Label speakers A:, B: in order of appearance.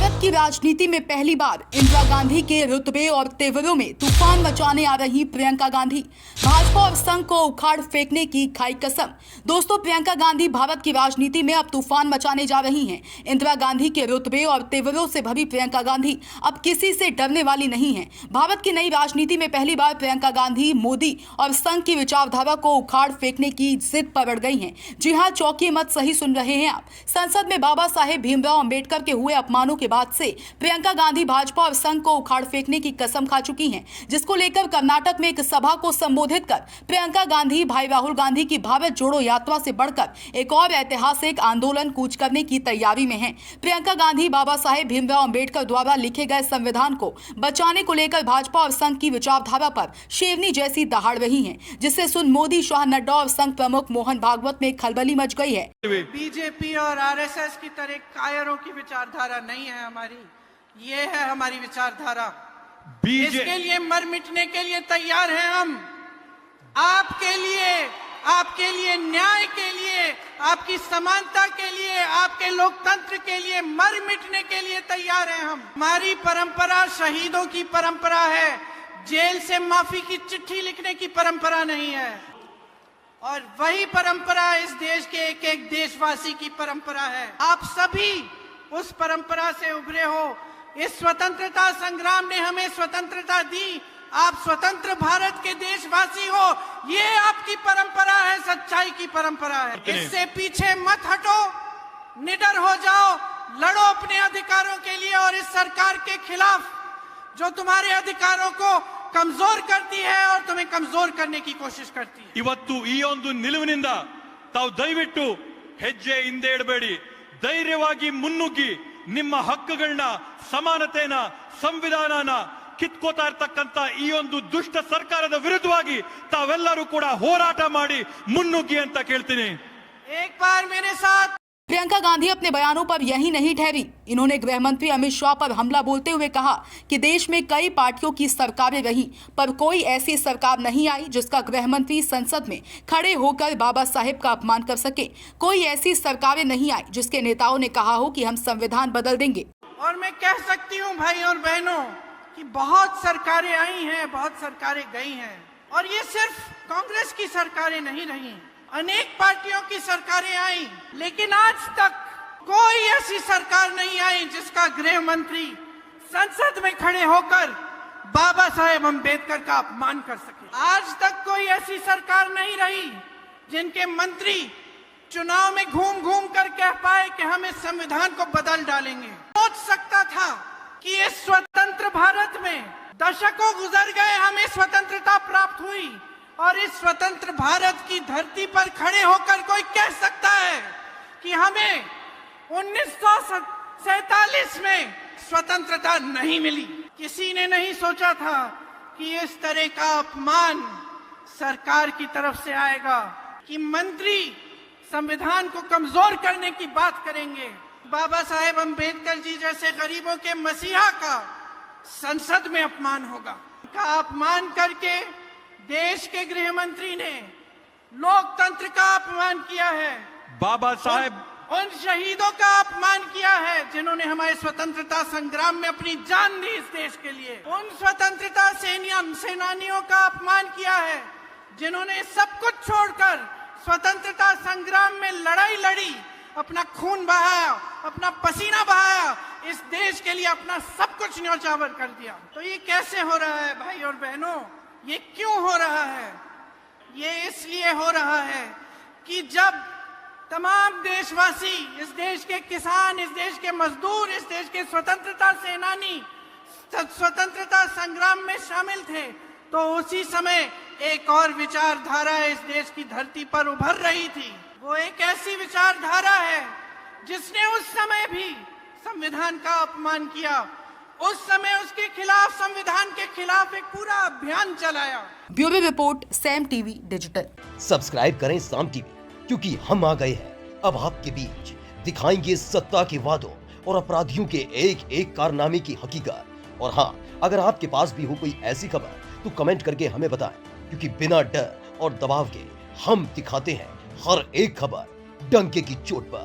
A: भारत की राजनीति में पहली बार इंदिरा गांधी के रुतबे और तेवरों में तूफान मचाने आ रही प्रियंका गांधी। भाजपा और संघ को उखाड़ फेंकने की खाई कसम। दोस्तों, प्रियंका गांधी भारत की राजनीति में अब तूफान मचाने जा रही हैं। इंदिरा गांधी के रुतबे और तेवरों से भरी प्रियंका गांधी अब किसी से डरने वाली नहीं है। भारत की नई राजनीति में पहली बार प्रियंका गांधी मोदी और संघ की विचारधारा को उखाड़ फेंकने की जिद पर अड़ गई हैं। जी हां, चौंकिए मत, सही सुन रहे हैं आप। संसद में बाबा साहेब भीमराव अंबेडकर के हुए अपमानों के बाद से प्रियंका गांधी भाजपा और संघ को उखाड़ फेंकने की कसम खा चुकी हैं, जिसको लेकर कर्नाटक में एक सभा को संबोधित कर प्रियंका गांधी भाई राहुल गांधी की भारत जोड़ो यात्रा से बढ़कर एक और ऐतिहासिक आंदोलन कूच करने की तैयारी में हैं। प्रियंका गांधी बाबा साहेब भीमराव अंबेडकर द्वारा लिखे गए संविधान को बचाने को लेकर भाजपा और संघ की विचारधारा पर शेरनी जैसी दहाड़ रही हैं, जिससे सुन मोदी, शाह, नड्डा और संघ प्रमुख मोहन भागवत में खलबली मच गई है।
B: बीजेपी और आरएसएस की तरह कायरों की विचारधारा नहीं है हमारी, ये है हमारी विचारधारा। इसके लिए मर मिटने के लिए तैयार हैं हम। आपके लिए न्याय के लिए, आपकी समानता के लिए, आपके लोकतंत्र के लिए मर मिटने के लिए तैयार हैं हम। हमारी परंपरा शहीदों की परंपरा है, जेल से माफी की चिट्ठी लिखने की परंपरा नहीं है। और वही परंपरा इस देश के एक एक देशवासी की परंपरा है। आप सभी उस परंपरा से उभरे हो। इस स्वतंत्रता संग्राम ने हमें स्वतंत्रता दी। आप स्वतंत्र भारत के देशवासी हो, ये आपकी परंपरा है, सच्चाई की परंपरा है। इससे पीछे मत हटो, निडर हो जाओ, लड़ो अपने अधिकारों के लिए और इस सरकार के खिलाफ जो तुम्हारे अधिकारों को कमजोर करती है और तुम्हें कमजोर करने की कोशिश करती है।
C: ಇವತ್ತು ಈ ಒಂದು ನಿಲುವಿನಿಂದ ತಾವು ದಯವಿಟ್ಟು ಹೆಜ್ಜೆ ಹಿಂದೆ ಇಡಬೇಡಿ, ಧೈರ್ಯವಾಗಿ ಮುನ್ನುಗ್ಗಿ ನಿಮ್ಮ ಹಕ್ಕುಗಳನ್ನ, ಸಮಾನತೆನ, ಸಂವಿಧಾನನ ಕಿತ್ಕೋತಾ ಇರತಕ್ಕಂತ ಈ ಒಂದು ದುಷ್ಟ ಸರ್ಕಾರದ ವಿರುದ್ಧವಾಗಿ ತಾವೆಲ್ಲರೂ ಕೂಡ ಹೋರಾಟ ಮಾಡಿ ಮುನ್ನುಗ್ಗಿ ಅಂತ ಕೇಳ್ತೀನಿ।
B: एक बार मेरे साथ।
A: प्रियंका गांधी अपने बयानों पर यही नहीं ठहरी। इन्होंने गृह मंत्री अमित शाह पर हमला बोलते हुए कहा कि देश में कई पार्टियों की सरकारें रही, पर कोई ऐसी सरकार नहीं आई जिसका गृह मंत्री संसद में खड़े होकर बाबा साहेब का अपमान कर सके। कोई ऐसी सरकारें नहीं आई जिसके नेताओं ने कहा हो कि हम संविधान बदल देंगे।
B: और मैं कह सकती हूँ भाई और बहनों कि बहुत सरकारें आई हैं, बहुत सरकारें गई हैं, और ये सिर्फ कांग्रेस की सरकारें नहीं रही, अनेक पार्टियों की सरकारें आई, लेकिन आज तक कोई ऐसी सरकार नहीं आई जिसका गृह मंत्री संसद में खड़े होकर बाबा साहेब अंबेडकर का अपमान कर सके। आज तक कोई ऐसी सरकार नहीं रही जिनके मंत्री चुनाव में घूम घूम कर कह पाए कि हम इस संविधान को बदल डालेंगे। सोच सकता था कि इस स्वतंत्र भारत में दशकों गुजर गए, हमें स्वतंत्रता प्राप्त हुई, और इस स्वतंत्र भारत की धरती पर खड़े होकर कोई कह सकता है कि हमें 1947 में स्वतंत्रता नहीं मिली। किसी ने नहीं सोचा था कि इस तरह का अपमान सरकार की तरफ से आएगा, कि मंत्री संविधान को कमजोर करने की बात करेंगे। बाबा साहेब अंबेडकर जी जैसे गरीबों के मसीहा का संसद में अपमान होगा। का अपमान करके देश के गृह मंत्री ने लोकतंत्र का अपमान किया है। बाबा साहेब उन शहीदों का अपमान किया है जिन्होंने हमारे स्वतंत्रता संग्राम में अपनी जान दी इस देश के लिए। उन स्वतंत्रता सेनानियों का अपमान किया है जिन्होंने सब कुछ छोड़कर स्वतंत्रता संग्राम में लड़ाई लड़ी, अपना खून बहाया, अपना पसीना बहाया, इस देश के लिए अपना सब कुछ न्यौछावर कर दिया। तो ये कैसे हो रहा है भाई और बहनों? ये क्यों हो रहा है? ये इसलिए हो रहा है कि जब तमाम देशवासी, इस देश के किसान, इस देश के मजदूर, इस देश के स्वतंत्रता सेनानी स्वतंत्रता संग्राम में शामिल थे, तो उसी समय एक और विचारधारा इस देश की धरती पर उभर रही थी। वो एक ऐसी विचारधारा है जिसने उस समय भी संविधान का अपमान किया। उस समय उसके खिलाफ, संविधान के खिलाफ एक पूरा अभियान चलाया।
A: Bureau report, Sam TV digital.
D: Subscribe करें साम टीवी, क्योंकि हम आ गए हैं अब आपके बीच, दिखाएंगे सत्ता के वादों और अपराधियों के एक एक कारनामे की हकीकत। और हाँ, अगर आपके पास भी हो कोई ऐसी खबर तो कमेंट करके हमें बताएं, क्योंकि बिना डर और दबाव के हम दिखाते हैं हर एक खबर डंके की चोट पर।